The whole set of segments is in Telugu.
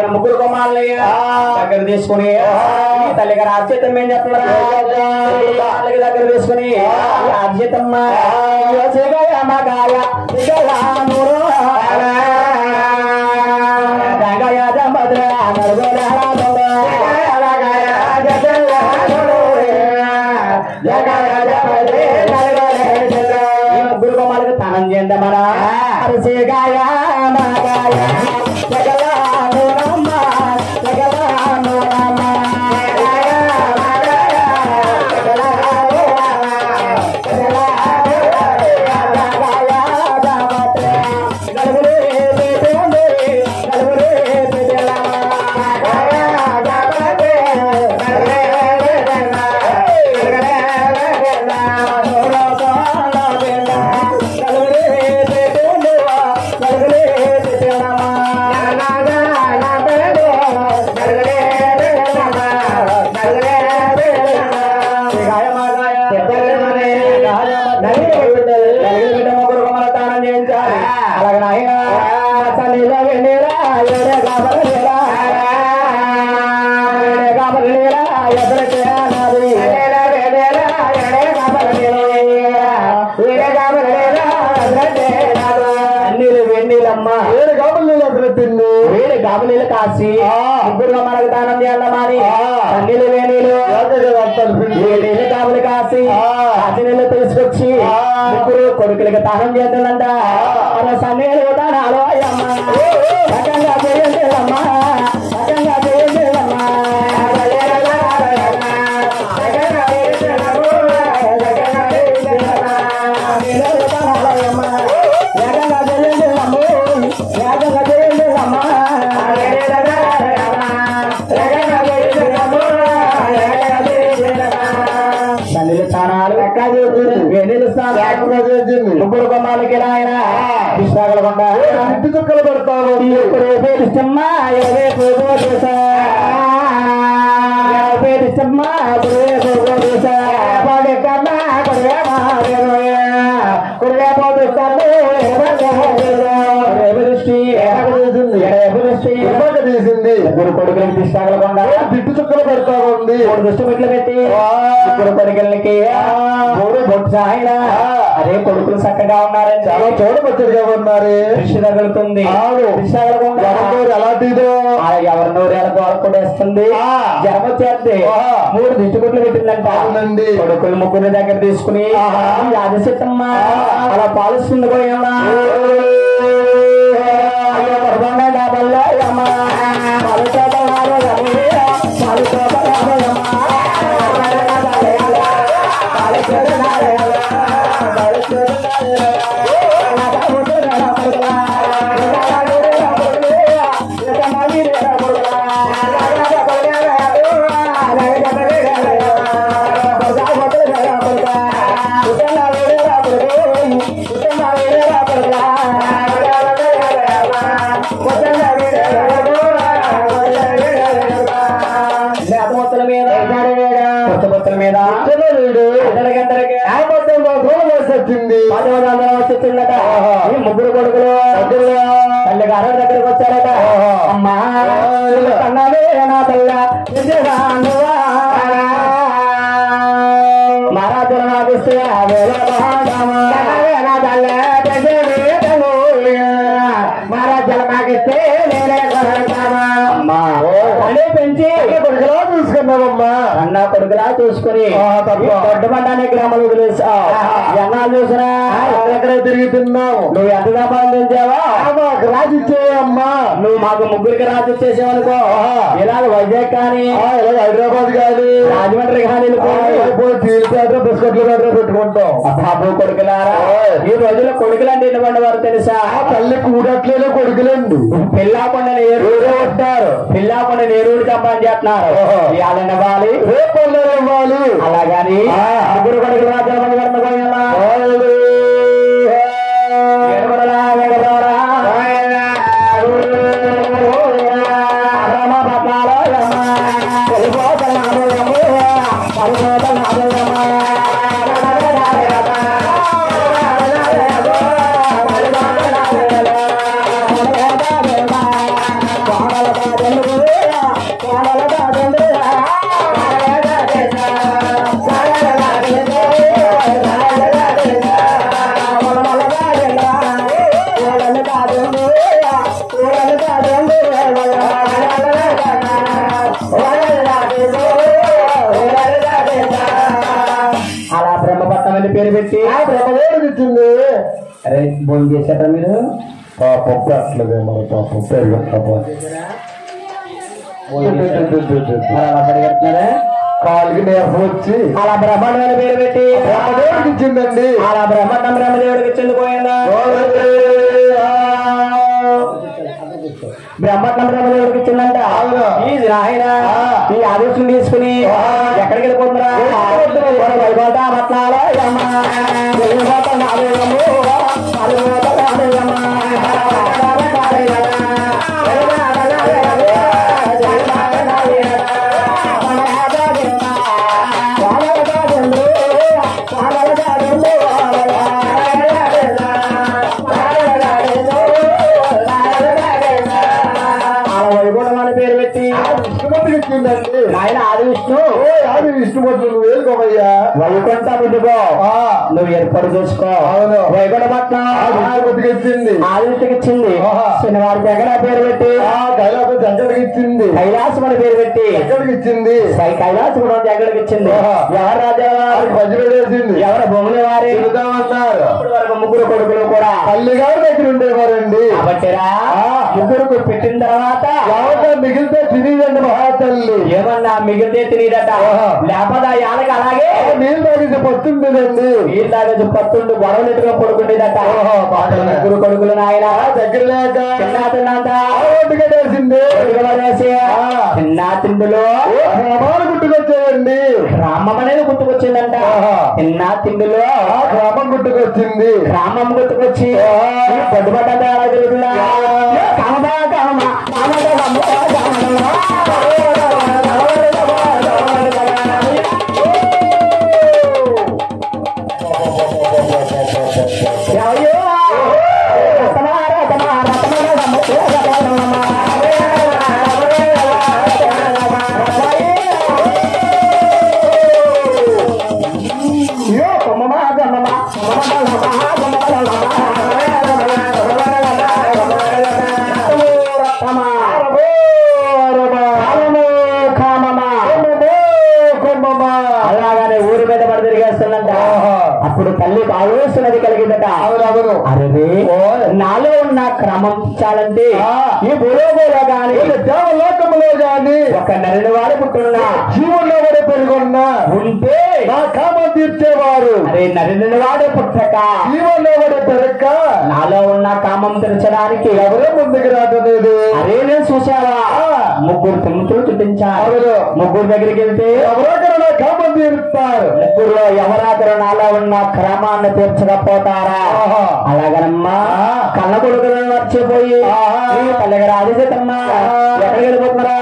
ముగ్గురు కొమ్మాలని దగ్గర తీసుకుని తల్లిగా రాజ్యతం ఏం చెప్తున్నారు దగ్గర తీసుకుని రాజ్యతమ్మ ముగ్గురు కొమ్మాలకు తానం చేయండి మన అరిసేగాయ గాబులీలు కాసి ముగ్గురుగా మనకు దానం చేయాలమాని నీళ్ళు వేణీలు నీళ్ళు గాబులు కాసి కాసి నీళ్ళు తీసుకొచ్చి ముగ్గురు కొడుకులకి దానం చేద్దామంట మన సన్నీళ్ళు దానాలు అయ్యమ్మ రకంగా చేయండి అమ్మా రకంగా చేయండి అమ్మా ముగ్గురు కొమ్మాలకి ఆయన కృష్ణాగలకొండ ఇంటి చుక్కలు పడతావు పేరిస్తమ్మా పేరిస్తమ్మా ముగ్గురు కొడుకులకి కృష్ణాగలకొండ బిట్టు చుక్కలు పెడతా ఉంది మూడు దృష్టి బిడ్డలు పెట్టి ముగ్గురు కొడుకులకి మూడు బొట్టు ఆయన అదే కొడుకులు చక్కగా ఉన్నారని చాలా చూడబొచ్చుగా ఉన్నారు దృష్టి తగులుతుంది ఎలాంటిదో ఎవరి నూరేళ్ళకు కొడేస్తుంది జనం వచ్చేస్తే మూడు దిష్టి గుడ్లు పెట్టిందంట కొడుకులు ముగ్గురు దగ్గర తీసుకుని రాజసిత్తమ్మ అలా పాలిస్తుంది పోయమ్మా ముగ్గురు కొడుకులు తల్లిగా అరవై దగ్గరకు వచ్చారట అమ్మా అన్నావే నా తల్ల మహారాజులు నాకిస్తే మహారాజులు నాకిస్తే నేనే అమ్మా అనే పెంచి కొడుకులో చూసుకున్నావమ్మా అన్న కొడుకులా చూసుకుని దొడ్డమండానే గ్రామాలు వదిలేసా జనాలు చూసినా ఎక్కడ తిరుగుతున్నావు నువ్వు ఎంత సంపాదించావా మాకు రాజు ఇచ్చేయమ్మా నువ్వు మాకు ముగ్గురికి రాజు ఇచ్చేసావనుకో ఇలాగ వైజాగ్ కానీ హైదరాబాద్ కానీ రాజమండ్రి కానీ బిస్కెట్లు దగ్గర పెట్టుకుంటాం బాబు కొడుకులారా ఈ రోజుల్లో కొడుకులు అంటే ఎటువంటి వారు తెలుసా తల్లి కూడట్లేదు కొడుకులండి పిల్లాకొండని ఏరుడే ఉంటారు పిల్లాకొండని ఏరుడు సంపాదించేస్తున్నారు ఇవ్వాలని ఇవ్వాలి రేపు ఇవ్వాలి అలాగని ముగ్గురు కొడుకులు రాజ్యాంగ ఫోన్ చేశారా మీరు? పప్పు అట్లేదు మన పాపం పెరుగు అలా పరిగెడుతున్నారా? కాళ్ళకి నీరసం వచ్చి అలా బ్రహ్మాండమైన పేరు పెట్టి బ్రహ్మదేవుడికి ఇచ్చిందండి. అలా బ్రహ్మాండం బ్రహ్మదేవుడికి ఇచ్చింది పోయిందా? బ్రహ్మాండం బ్రహ్మదేవుడికి ఇచ్చిందంట. ఈ ఆయన ఈ ఆదేశం తీసుకుని ఎక్కడికి వెళ్ళిపోతున్నా? వైకుంఠ పట్నాలయమ్మ ఆయన ఆది విష్ణు ఆది విష్ణుమూర్తి నువ్వు వేసుకోవయ్యా. వైకుంఠ బుద్ధికో నువ్వు ఏర్పాటు చేసుకో. వైకుంఠ పట్నం ఇచ్చింది ఆదిత్యకి ఇచ్చింది. శనివారి దగ్గర పేరు పెట్టి కైలాసం దగ్గరికి ఇచ్చింది. కైలాసం అని పేరు పెట్టి ఎక్కడికి ఇచ్చింది? కైలాసం దగ్గరికి ఇచ్చింది. ఎవరు రాజా వేసింది? ఎవరు భూములు వారి చెబుతామన్నారు. అప్పటి వరకు ముగ్గురు కొడుకులు కూడా తల్లి గారి దగ్గర ఉండేవారండి. కాబట్టిరా ముగ్గురుకు పెట్టిన తర్వాత ఎవరితో మిగిలితే తినేదండి మహాతల్లి. ఏమన్నా మిగిలితే తినేదట. లేకపోతే యాలకి అలాగే నీళ్ళు తాగేసి పత్తుండేదండి. నీళ్ళు తాగేసి పత్తుండు గొడవలు ఎట్టుగా పడుకుండేదట. ముగ్గురు కొడుకులు నాయన దగ్గర లేక తిన్నాత వేసింది. చిన్న తిండులో గ్రామాలు గుట్టుకొచ్చాయండి. రామం అనేది గుర్తుకొచ్చిందంట. చిన్న తిండులో గ్రామం గుట్టుకొచ్చింది. రామం గుర్తుకొచ్చి పొద్దుపడ్డ తిరుగుతుందా? అలాగానే ఊరి మీద పడి తిరిగేస్తుందంట. అప్పుడు తల్లికి ఆలోచనది కలిగిందట. అరే నాలో ఉన్న క్రమం ఇచ్చాలంటే ఈ భూలోకంలో గాని దేవలోకంలో గాని ఒక నరిని వాడు పుట్టున్నా జీవుల్లో వాడు పెరుగున్నా ఉంటే నా కామం తీర్చేవారు. అరే నరిని వాడు పుట్టక జీవుల్లో వాడు పెరగక నాలో ఉన్న కామం తీర్చడానికి ఎవరో ముందుకు రాలేదు. అరే నేను చూసావా ముగ్గురు తిమ్ముతులు చుట్టించారు. ముగ్గురు దగ్గరికి వెళ్తే ఎవరొకరు నా కామం తీరుస్తారు. ముగ్గురులో ఎవరాకరు నాలో ఉన్న క్రమాన్ని తీర్చకపోతారా? అలాగనమ్మా కన్న కొడుకులను మర్చిపోయి తల్లిగారు ఆదిశతమ్మా ఎక్కడికి వెళ్ళిపోతున్నారా?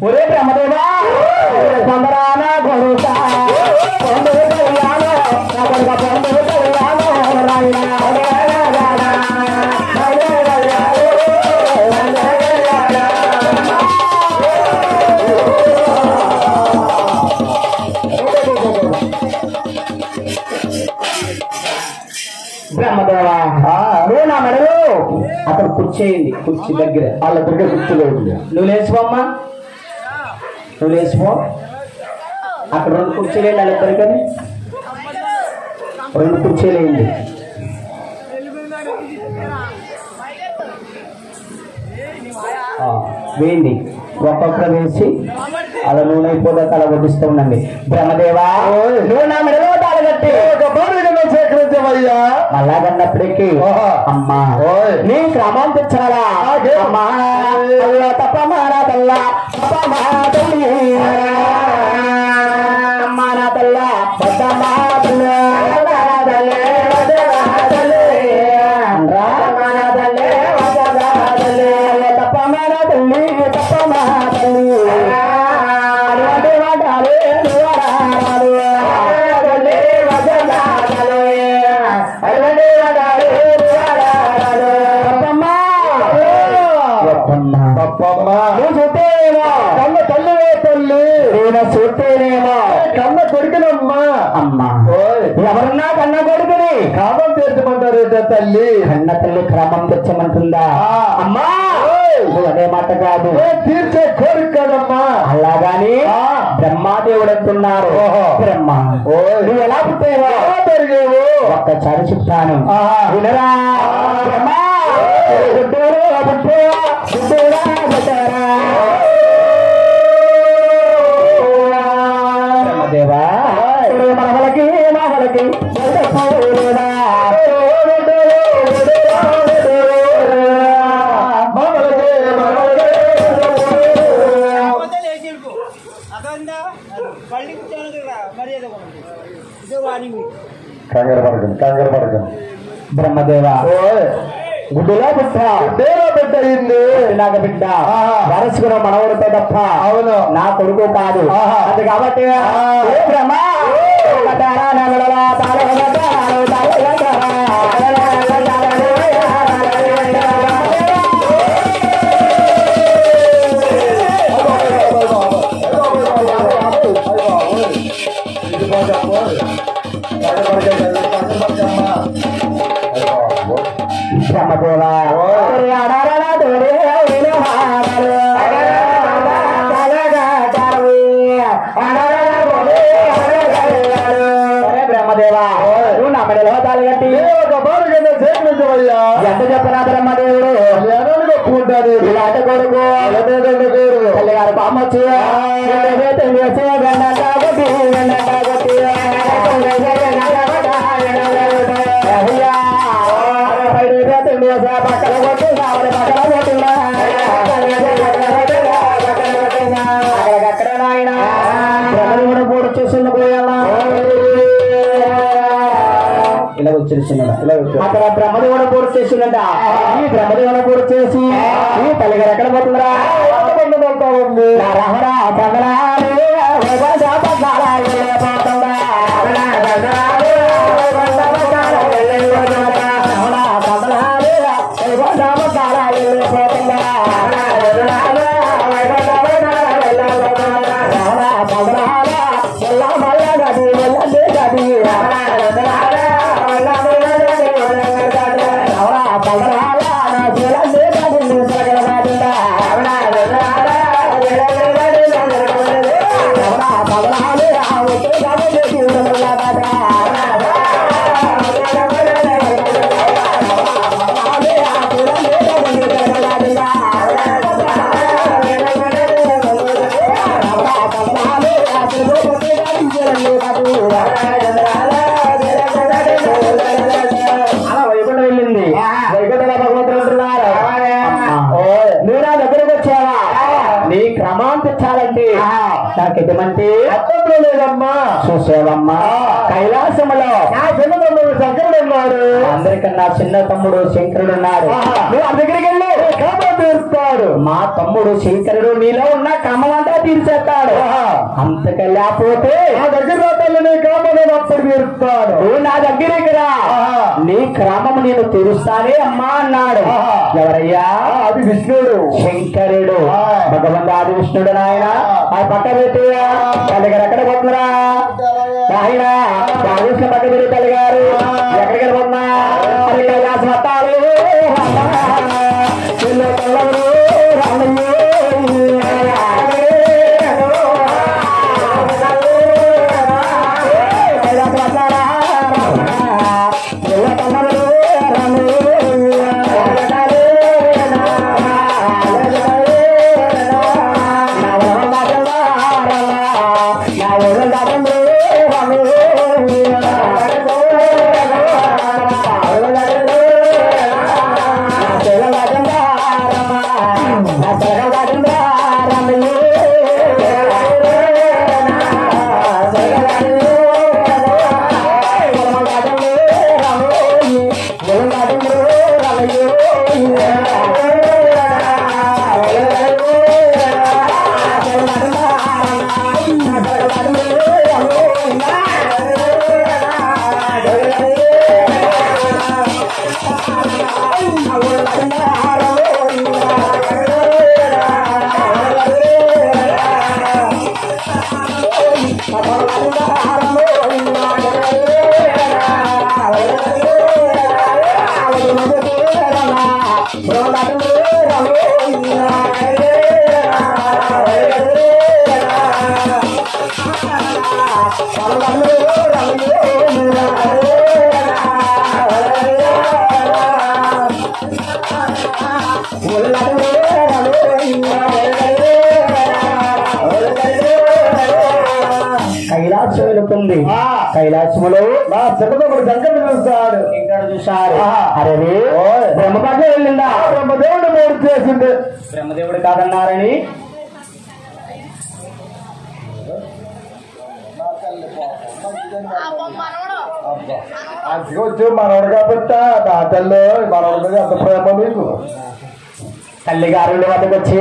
ఒరే బ్రహ్మదేవా కొందరానా కొడుకా బ్రహ్మదేవా నువ్వు నా మెడలో అక్కడ కూర్చేయండి. కుర్చీ దగ్గర వాళ్ళ దగ్గర కూర్చోలేదు. నువ్వు లేచిపోమ్మా, నువ్వు లేచిపో. అక్కడ రెండు కుర్చీలేండి వాళ్ళిద్దరికని, రెండు కుర్చీలేండి. వేయండి ఒక్కొక్క వేసి అలా నూనె అయిపోతే తల వడ్డిస్తూ ఉండండి. బ్రహ్మదేవా నువ్వు నా మెడలో తాళగట్టి సేకరించవయ్యా. అలాగన్నప్పటికీ అమ్మా నీ క్రమం తెచ్చాలా అమ్మా తప్పమారా తల్లా తప్పమా తల్లి అమ్మా నా తల్లా తప్పమా కన్న తల్లివే తల్లి నేను చూస్తేనేమో కన్న కొడుకునమ్మా. అమ్మా ఎవరన్నా కన్న కొడుకుని కామం తీర్చమంటారేట తల్లి. కన్న తల్లి క్రమం తెచ్చమంటుందా అమ్మా? అదే మాట కాదు, తీర్చే కోరిక కదమ్మా. అలాగాని బ్రహ్మాదేవుడు అంటున్నారు. బ్రహ్మ నువ్వు ఎలా పుట్టేవో పెరిగేవు ఒక్కసారి చెప్తాను వినరా. బ్రహ్మదేవా మనవలకి మామలకి కంగారు పడకండి. బ్రహ్మదేవా గుడ్డులో బిడ్డ బిడ్డ అయింది నాకు బిడ్డ వరసుకున్న మనవడితో తప్ప అవును నా కొడుకు కాదు. అది కాబట్టి బ్రహ్మ బ్రహ్మదేవా బ్రహ్మదేవా నువ్వు నా మెడలో తాళగట్టి సేకరించవయ్యా. ఎంత చెప్పనా బ్రహ్మదేవుడు ఒప్పుకుంటారు. ఇలాంటి కొడుకు తల్లి గారు పామొచ్చి పక్కన కొట్టి పక్కన కొట్టినా అక్కడక్కడ నాయన బ్రహ్మదేవుడు పూట చేసిన పోయాలా ఇలా వచ్చేస్తున్నాడు. అక్కడ బ్రహ్మదేవుడు పూర్తి చేసిందంట. ఈ బ్రహ్మదేవుడు పూర్తి చేసి ఈ తల్లిగారు ఎక్కడ పోతుందిరా ఉంది రహరా నాకు ఎటువంటి అర్థంలో లేదమ్మా. చూసేవమ్మా కైలాసములో నా చిన్న తమ్ముడు శంకరుడు ఉన్నాడు. అందరికన్నా చిన్న తమ్ముడు శంకరుడు ఉన్నాడు. నువ్వు ఆ దగ్గరికి వెళ్ళి కామం తీరుస్తాడు. మా తమ్ముడు శంకరుడు నీలో ఉన్న క్రమమంతా తీర్చేస్తాడు. అంతకే లేకపోతే నా దగ్గర తల్లిని కామను అప్పుడు తీరుస్తాడు. నువ్వు నా దగ్గరికి రా, నీ క్రమము నేను తీరుస్తానే అమ్మా అన్నాడు. ఎవరయ్యా? అది విష్ణుడు శంకరుడు. భగవంతు ఆది విష్ణుడు నాయన ఆ పక్క పెట్టి తల్లిగారు ఎక్కడ పోతున్నారా ఆయన విష్ణు పక్క పెట్టి తల్లిగారు ఎక్కడికి వెళ్ళిపోతున్నా అది కైలాసం వస్తాడు. జరుగుతుంది. కైలాసములో నా చిన్నప్పుడు సంకట చూస్తాడు. ఇక్కడ చూశారు. అరే బ్రహ్మపట్ల వెళ్ళిందా? బ్రహ్మదేవుడు మూడు చేసింది. బ్రహ్మదేవుడు కాదన్నారని వచ్చి మనవాడు కాబట్టి నా తల్లి మనవాడి మీద ఎంత ప్రేమ నీకు. తల్లి గారు వద్దకు వచ్చి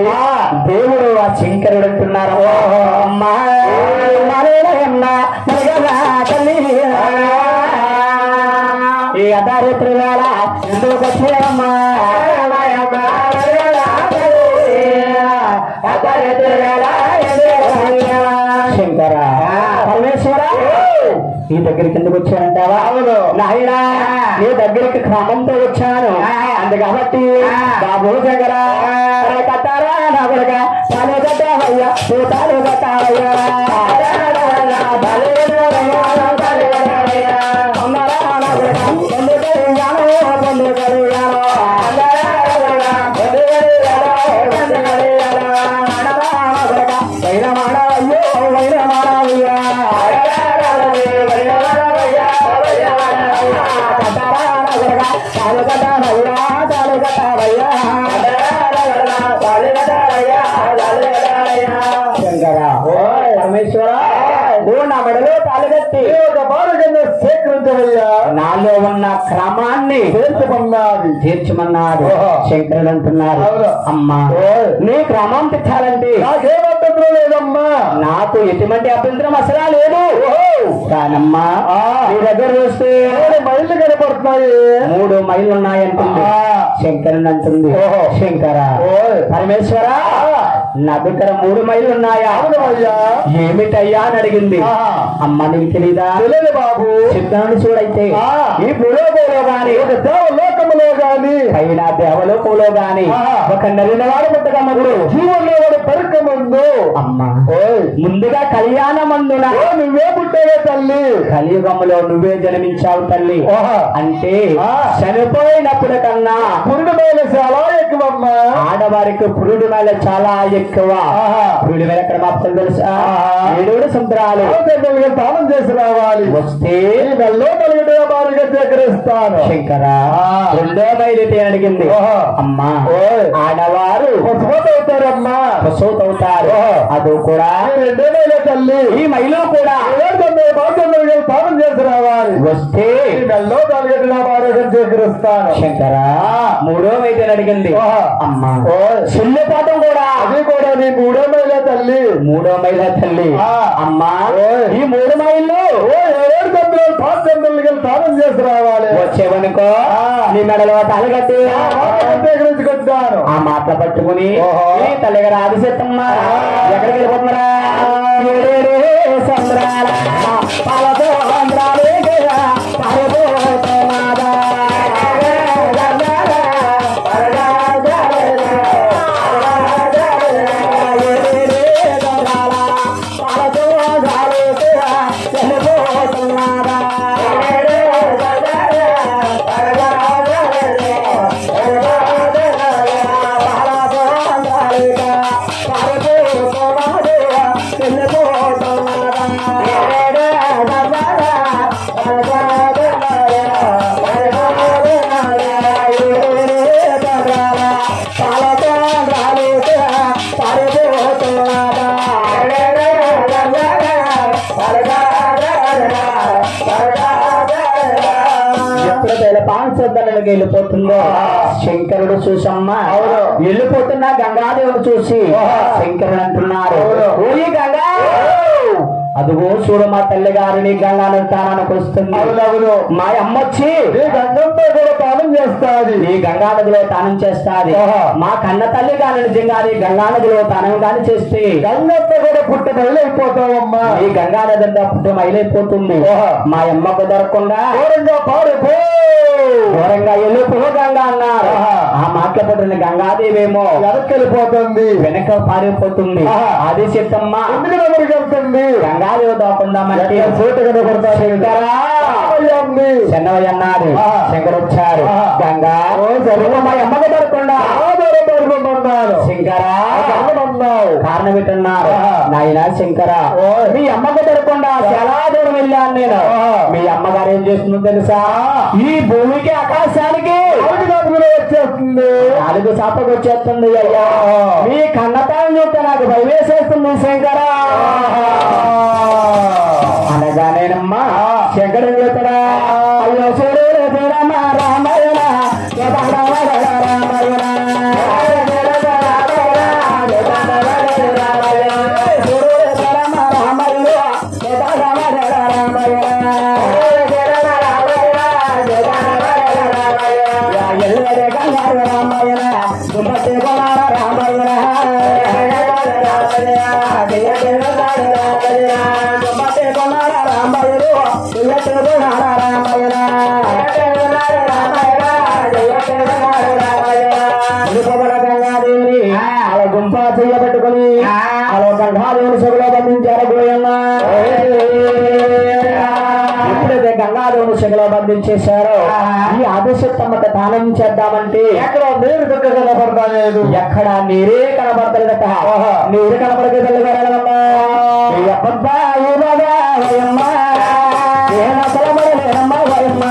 దేవుడు ఆ శంకరుడు అంటున్నారు. తల్లి ఈ అర్ధరాత్రి వేళ ఎందుకు వచ్చాయమ్మా? శంకర పరమేశ్వర నీ దగ్గరికి ఎందుకు వచ్చానంటావా? అవును నాయనా, నీ దగ్గరికి క్రమంతో వచ్చాను. అందు కాబట్టి బాబు శంకర కట్టారా నా కొడుక తాను కట్టావయ్యా, నువ్వు తాను కట్టావయ్యా. నాలో ఉన్న క్రమాన్ని తీర్చమన్నాడు శంకరుడు అంటున్నారు. అమ్మా నీ క్రమం తెచ్చాలంటే నాకేం అభ్యంతరం లేదమ్మా. నాకు ఎటువంటి అభ్యంతరం అసలా లేదు. కానమ్మా నీ దగ్గర చూస్తే 3 మైళ్ళు కనపడుతున్నాయి. 3 మైళ్ళు ఉన్నాయంటుంది శంకరుడు అంటుంది. శంకర పరమేశ్వర నా దగ్గర 3 మైళ్ళు ఉన్నాయా? అవునయ్యా. ఏమిటయ్యా అని అడిగింది. అమ్మ నీకు తెలీదా? తెలియదు బాబు. చెప్తాను చూడైతే ఈ భూలోకంలో గాని ఒక దేవలోకములో గాని పైన దేవలోకంలో గాని ఒక నలినవాడు పుట్టకమ్మడు జీవంలో వాడు పెరక ముందు అమ్మా ముందుగా కళ్యాణ మందున నువ్వే పుట్టావే తల్లి. కలియుగంలో నువ్వే జన్మించావు తల్లి. అంటే చనిపోయినప్పుడు కన్నా పురుడు మేల చాలా ఎక్కువమ్మా. ఆడవారికి పురుడు మేల చాలా ఎక్కువ. పురుడు మేల ఎక్కడ మాత్రం తెలుసా? 7 సముద్రాలు తానం చేసి రావాలి. వస్తే నెలలో కలిగిన వారిగా సేకరిస్తాను. శంకర 2వ మైలు అడిగింది. అమ్మా ఆడవారు అవుతారమ్మా, అవుతారు. అది కూడా 2వ మైలు తల్లి. ఈ మైలు కూడా తానం చేసి రావాలి. వస్తే నెలలో కలిగిన వారిగా సేకరిస్తాను. శంకర 3వ మైలు అడిగింది. అమ్మా శల్యపాఠం కూడా అది కూడా నీ 3వ మైలు తల్లి. 3వ మైలు తల్లి. అమ్మా ఈ 3 మైళ్ళు 7 తానం చేసి రావాలి. వచ్చేవనుకో నీ మెడలో తలగట్టి సేకరించుకుంటాను. ఆ మాటలు పట్టుకుని తల్లిగారు ఆదిశత్తమ్మ ఎక్కడికి వెళ్ళిపోతున్నారా? సంద్రాల పాలతో ఆంధ్రాలే పాంచద్దలకు వెళ్ళిపోతుందో శంకరుడు చూసమ్మా వెళ్ళిపోతున్నా గంగాదేవుడు చూసి శంకరుడు అంటున్నారు. ఓయి గంగా అదిగో చూడు మా తల్లి గారిని గంగా తానానికి వస్తుంది. మా అమ్మ వచ్చి గంగంతో కూడా తానం చేస్తాది. ఈ గంగా నదిలో తానం చేస్తాది. మా కన్న తల్లి గాని నిజంగా గంగా నదిలో తానం గాని చేస్తే గంగంతో కూడా పుట్ట మైలైపోతావమ్మా. ఈ గంగా నది అంతా పుట్ట మైలైపోతుంది. మా అమ్మ కుదరకుండా ఘోరంగా పారిపో, ఘోరంగా వెళ్ళిపో గంగా అన్నారు. ఆ మాటలు పట్టిన గంగాదేవేమో వెనక్కెళ్ళిపోతుంది, వెనక పారిపోతుంది. అది చిత్తమ్మ వెళ్తుంది. గంగాదేవి దాకుందామంటే చోటు కనపడతారు. చెన్నవయ్య అన్నాడు. శంకర్ వచ్చారు. గంగా మా అమ్మకి దొరకకుండా శంకరా కారణం ఏంటన్నారు. నాయన శంకర మీ అమ్మకి దొరకకుండా చాలా దూరం వెళ్ళాను నేను. మీ అమ్మగారు ఏం చేస్తుందో తెలుసా? ఈ భూమికి ఆకాశానికి వచ్చేస్తుంది, నాలుగు చాపకు వచ్చేస్తుంది. అయ్యా మీ కన్నతాన్ని చూస్తే నాకు భయం వేసేస్తుంది శంకరా అనగా నేనమ్మా శంకరం చెప్తాడా? అయ్యో సూర్యుడు తీరమ్మ రామాయణ అలా గుంప చెయ్యబెట్టుకుని అలా గంగాదేవుని సభలో బంధించారు గోయమ్మ. ఎప్పుడైతే గంగాదేవుని సభలో బంధించేశారో ఈ ఆదిశక్తమ్మకి దానం చేద్దామంటే ఎక్కడ నీరు కనపడలేదు, ఎక్కడ నీరే కనపడతలేదట. నీరు కనపడకే తల్లి వెళ్ళమ్మా వయమ్మ లేనమ్మా వయమ్మ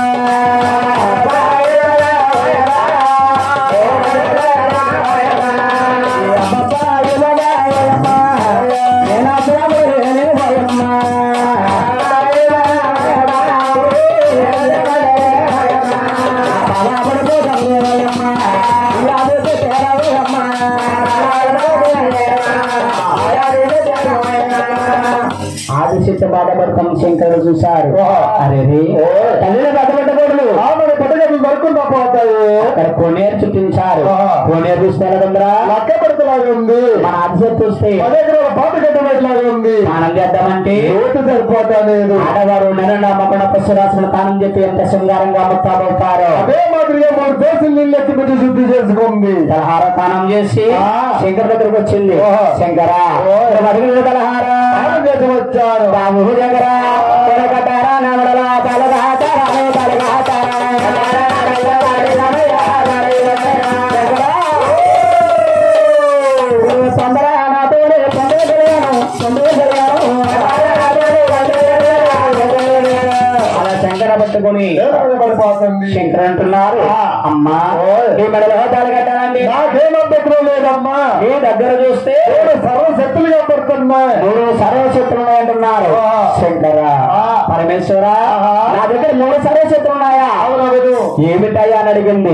ఆదిశక్తి బాధపడతాం శంకరుడు చూశారు. అరే తల్లిని బాధపడకూడదు, దొరుకుంటా పోతాయి. అక్కడ కోనేరు చుట్టించారు. కోనేరు చూస్తే లక్క పడతలాగా ఉంది. మన ఆదిశక్తి చూస్తే పాత కట్టబడిలాగా ఉంది. స్నానం చేద్దామంటే రోడ్డు సరిపోతాలేదు. ఆడవారు నెలమకుండా పశురాశులు తానం చెప్పి ఎంత శృంగారంగా ముత్తాబడతారు. అదే మాదిరిగా 3 దేశం నీళ్ళు ఎత్తి పెట్టి శుద్ధి చేసుకుంది. తలహార స్నానం చేసి శంకర్ దగ్గరకు వచ్చింది. శంకరా తలహారా వచ్చారు. బాబు జగరా తొలగటారా నవడలా తలగాటారా తలగాటారా తొందర నాతోనే తొందర అలా శంకర పట్టుకుని శంకర్ అంటున్నారు. అమ్మా ఈ మెడలో తలగట్టాలండి నాకేమబ్బెక్కడం లేదమ్మా. మీ దగ్గర చూస్తే సర్వశక్తులుగా పడుతున్నాయి. 3 సర్వశక్తులు అంటున్నారు. శంకర పరమేశ్వర నా దగ్గర 3 సర్వశక్తులు ఉన్నాయా? ఏమిటయ్యా అని అడిగింది.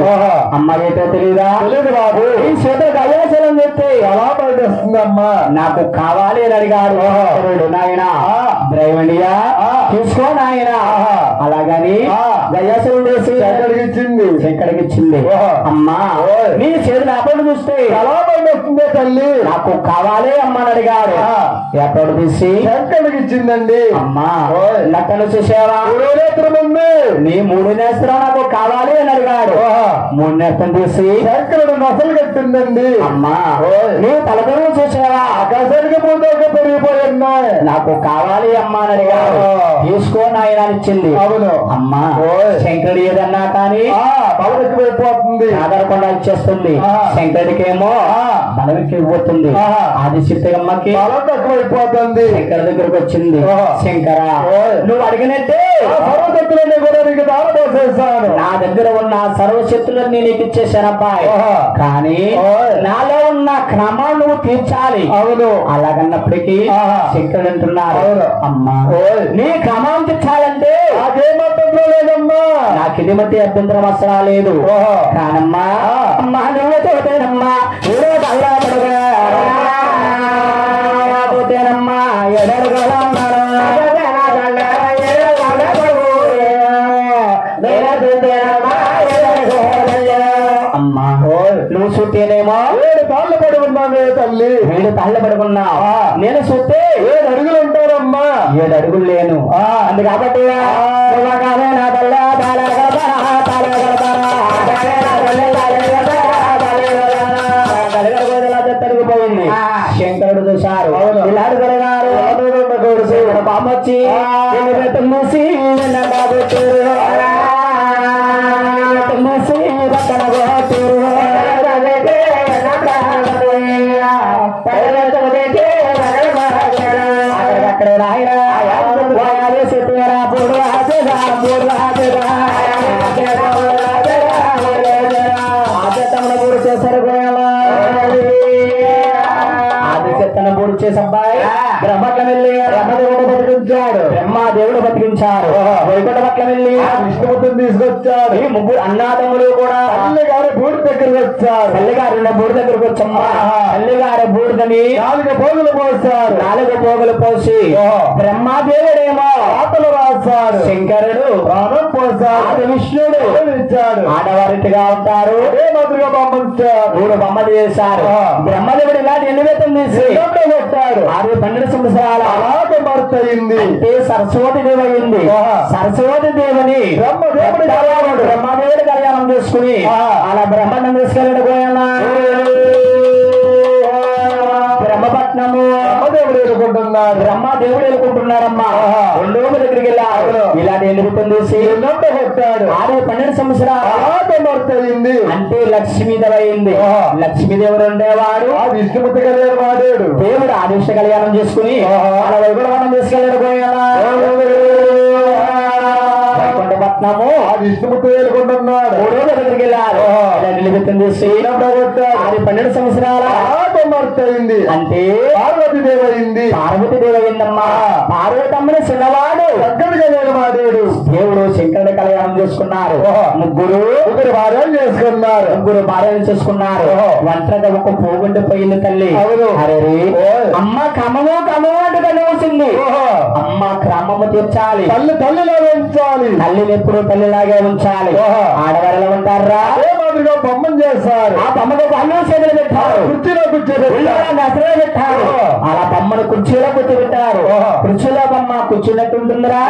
అమ్మ ఏటో తెలీదా? తెలియదు బాబు. ఈ చేతులకు అయ్యాశలం చెప్తే ఎలా పడుతుందమ్మా? నాకు కావాలి అని అడిగాడు. నాయన ద్రైవణియా చూసుకో నాయన. అలాగని గయ్యాశలం చేసి శంకడికి ఇచ్చింది. అమ్మా నీ చేతులు అప్పుడు చూస్తే ఎలా పడుతుందే తల్లి, నాకు కావాలి అమ్మా అని అడిగాడు. ఎప్పుడు తీసి శంకడికి ఇచ్చిందండి. అమ్మా లెక్కలు చూసేవా? 3 నేత్రం ఉంది. నీ 3 నేత్రం నాకు కావాలి అని అడిగాడు. 3 నేత్రం తీసి శంకరుడు నసలు కట్టిందండి. అమ్మా నీ తలపరువు చూసేవా? ఆకాశానికి పూతోక పెరిగిపోయిందా? నాకు కావాలి అమ్మా అని అడిగాడు. తీసుకో నాయన ఇచ్చింది. అవును అమ్మా శంకరుడు ఏదన్నా కానీ బలం ఎక్కువైపోతుంది, ఆధారకుండా ఇచ్చేస్తుంది. శంకరుడికేమో బలం ఎక్కువైపోతుంది. ఆదిశక్తి అమ్మకి బలం తక్కువైపోతుంది. శంకర్ దగ్గరకు వచ్చింది. శంకర నువ్వు అడిగినట్టే సర్వశక్తులన్నీ కూడా నీకు దారపోసేస్తాను. నా దగ్గర ఉన్న సర్వశక్తులన్నీ నీకు ఇచ్చేసాను అబ్బాయి, కానీ నాలో ఉన్న క్రమాన్ని నువ్వు తీర్చాలి. అవును అలాగన్నప్పటికీ శంకరుడు అంటున్నారు. అమ్మా నీ క్రమం తీర్చాలంటే నాకేమర్థంలో లేదమ్మా. నాకు ఇది మట్టి అభ్యంతరం అసలు లేదు. కానమ్మా అమ్మా నువ్వు తోటేనమ్మా పోతేనమ్మా ఎడరుగా అమ్మా నువ్వు చూస్తేనేమో 7 తాళ్ళు పడి ఉన్నావే తల్లి. 7 తాళ్ళు పడి ఉన్నావు. నేను చూస్తే 7 అడుగులు ఉంటారమ్మా. 7 అడుగులు లేను. అందు కాబట్టి తరిగిపోయింది. శంకరుడు చూశారు. ఇలా అడుగుతున్నారు బామొచ్చి మూసి మూసి పక్కన అక్కడ రాయరా చెప్పారా పూర్వ పూర్తి చేశారు ఆదిత్యతను పూర్తి చేసి అబ్బాయి బ్రహ్మట్ల వెళ్ళి బ్రహ్మదేవుడు బతికించాడు బ్రహ్మదేవుడు బతికించారు వైకుంఠ పట్ల వెళ్ళి విష్ణుమూర్తిని తీసుకొచ్చాడు ఈ ముగ్గురు అన్నాదమ్ములు కూడా తల్లి గారి బూడి దగ్గరికి వచ్చారు తల్లి గారి బూడి దగ్గరికి వచ్చమ్మా తల్లి గారి బూడిదని 4 పోగులు పోస్తారు 4 పోగులు పోసి బ్రహ్మదేవుడేమో రాతలు రాశాడు శంకరుడు ప్రాణం పోసాడు అది విష్ణుడు ఇచ్చాడు ఆడవారిగా ఉంటారు మాదిరిగా పంపించారు 3 బొమ్మలు చేశారు బ్రహ్మదేవుడు ఇలాంటి ఎన్నివేతం తీసి కొట్టాడు 12 సంవత్సరాల అలాగే భర్తయింది అంటే సరస్వతి దేవి అయింది సరస్వతి దేవిని బ్రహ్మదేవుడు కళ్యాణం చేసుకుని అలా బ్రహ్మాండం తీసుకెళ్ళాడు పోయాలా బ్రహ్మపట్నము బ్రహ్మదేవుడు ఎదుర్కొంటున్నాడు బ్రహ్మదేవుడు ఎదుర్కొంటున్నారమ్మా 2 దగ్గరికి వెళ్ళాడు ఇలాంటి ఎన్నికం తీసి కొట్టాడు 12 సంవత్సరాలు భర్తయింది అంటే లక్ష్మీదేవి అయింది లక్ష్మీదేవుడు ఉండేవాడు విష్ణుమూర్తి కళ్యాణం వాడాడు దేవుడు ఆదిష్ట కళ్యాణం చేసుకుని అలా వైకుంఠం తీసుకెళ్ళాడు పోయాలా వైకుంఠపట్నము విష్ణుమూర్తి ఎదుర్కొంటున్నాడు 3 దగ్గరికి వెళ్ళారు నిలిపితం చేసి 12 సంవత్సరాల భర్తయింది అంటే పార్వతీదేవి అయింది పార్వతీదేవి అయిందమ్మా పార్వతమ్మని చిన్నవాడు దగ్గరగా నిలబడాడు దేవుడు శంకరుడి కళ్యాణం చేసుకున్నారు ముగ్గురు భార్యలు చేసుకున్నారు ఒంటరిగా ఒక పోగుండి పోయింది తల్లి అరే అమ్మ క్రమము అంటూ కలిసింది అమ్మ క్రమము తీర్చాలి తల్లిలా ఉంచాలి తల్లిని ఎప్పుడు తల్లిలాగే ఉంచాలి ఆడవారిలో ఉంటారా మాదిరిగా బొమ్మను చేస్తారు ఆ బొమ్మకు అన్నం చేతులు పెట్టారు కుర్చీలో పెట్టారు అలా బొమ్మను కుర్చీలో కూర్చోబెట్టారు కుర్చీలో బొమ్మ కూర్చున్నట్టు ఉంటుందిరా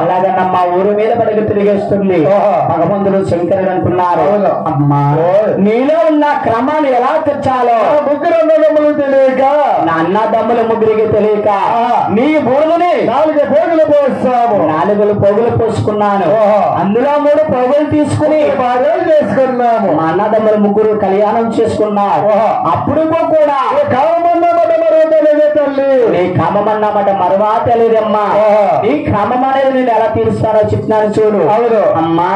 అలాగేనమ్మా ఊరు మీద పడికి తిరిగేస్తుంది భగవంతుడు శంకరుడు అంటున్నారు అమ్మా నీలో ఉన్న క్రమాన్ని ఎలా తెచ్చాలో ముగ్గురు అన్నదమ్ములు తెలియక నా అన్నదమ్ముల ముగ్గురికి తెలియక నీ బోధని 4 పోగులు పోస్తాము 4 పోగులు పోసుకున్నాను అందులో 3 పోగులు తీసుకుని భార్యలు చేసుకున్నాము మా అన్నదమ్ముల ముగ్గురు కళ్యాణం చేసుకున్నారు అప్పుడు కూడా కామమన్నమాట మరో తెలియదు తల్లి నీ కామమన్నమాట మరవా తెలియదమ్మా నీ కామం అనేది నేను ఎలా తీరుస్తానో చెప్తున్నాను చూడు అవును అమ్మా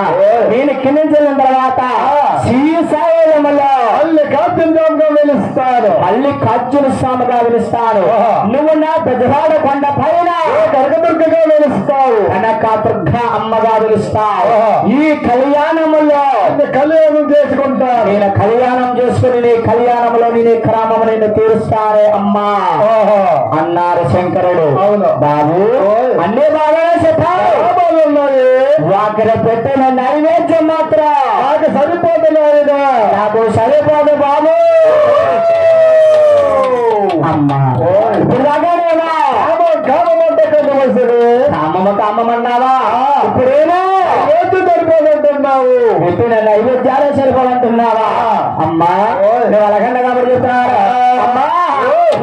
నేను కిందించిన తర్వాత శ్రీశైలంలో మళ్ళీ కాచులుగా వెలుస్తాను నువ్వు నా పెద్దవాడ కొండ పైన కనకదుర్గగా వెలుస్తావు కనకదుర్గ అమ్మగా వెలుస్తావు ఈ కళ్యాణములో కళ్యాణం చేసుకుంటా నేను కళ్యాణం చేసుకుని నీ కళ్యాణంలో నీ క్రమం నేను తీరుస్తానే అమ్మా అన్నారు శంకరుడు అవును బాబు అన్ని బాగా చెప్పారు వాకర పెట్టిన నైవేద్యం మాత్రం నాకు సరిపోతున్నాడు నాకు సరిపోదు బాబు అమ్మా ఇప్పుడు దాకానేనా కామమన్నావా ఇప్పుడేనా సరిపోదంటున్నావు పెట్టిన నైవేద్యాలే సరిపోదంటున్నావా అమ్మా నువ్వు అలగండ కాబట్టి చెప్తున్నారా అమ్మా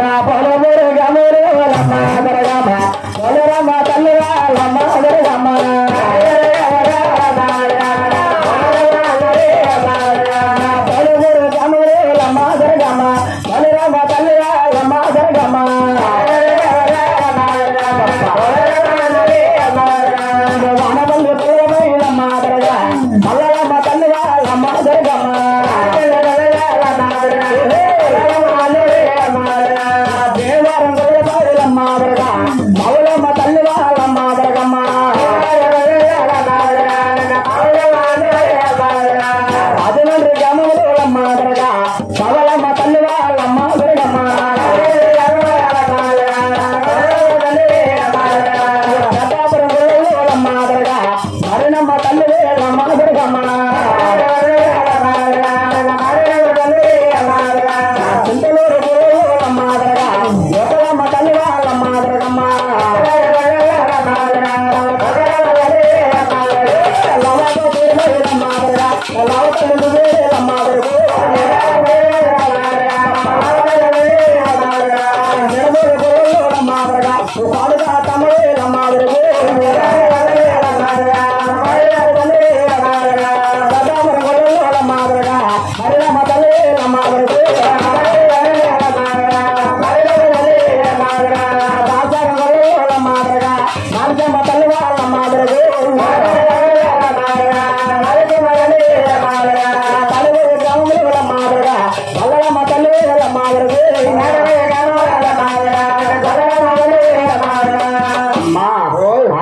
నా పొలమూరు గమూరు పొలరమ్మ తల్లిగా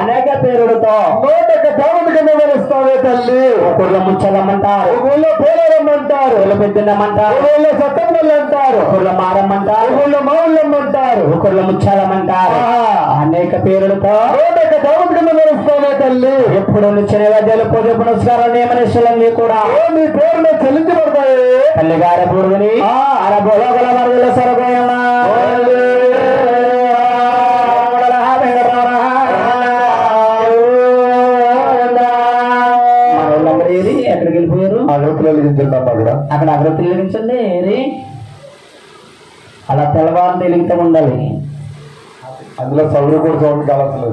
అనేక పేరులతో తల్లి ఊళ్ళో ముచ్చలమ్మంటారు, ఊళ్ళో పేరమ్మంటారు, ఊళ్ళో పెద్దనమ్మంటారు, ఊళ్ళో సత్తమ్మలు అంటారు, ఊళ్ళో మారమ్మంటారు, ఊళ్ళో మావుళ్ళమ్మంటారు, ఊళ్ళో ముచ్చాలమ్మంటారు. అనేక పేరులతో తల్లి ఎప్పుడు నిచ్చిన వద్యలు పూజ పునస్కారం నియమనిష్టలన్నీ కూడా మీ పేరులో చెల్లించబడతాయి. తల్లిగారి పూర్వని అరబోగల మరుగుల సరగోయమ్మ ఎక్కడికి వెళ్ళిపోయారు? అక్కడ అగ్రతులు వెలిగించండి. అలా తెల్లవారు వెలిగితే ఉండాలి. అందులో సౌరు కూడా సౌండ్ కావాల్సిన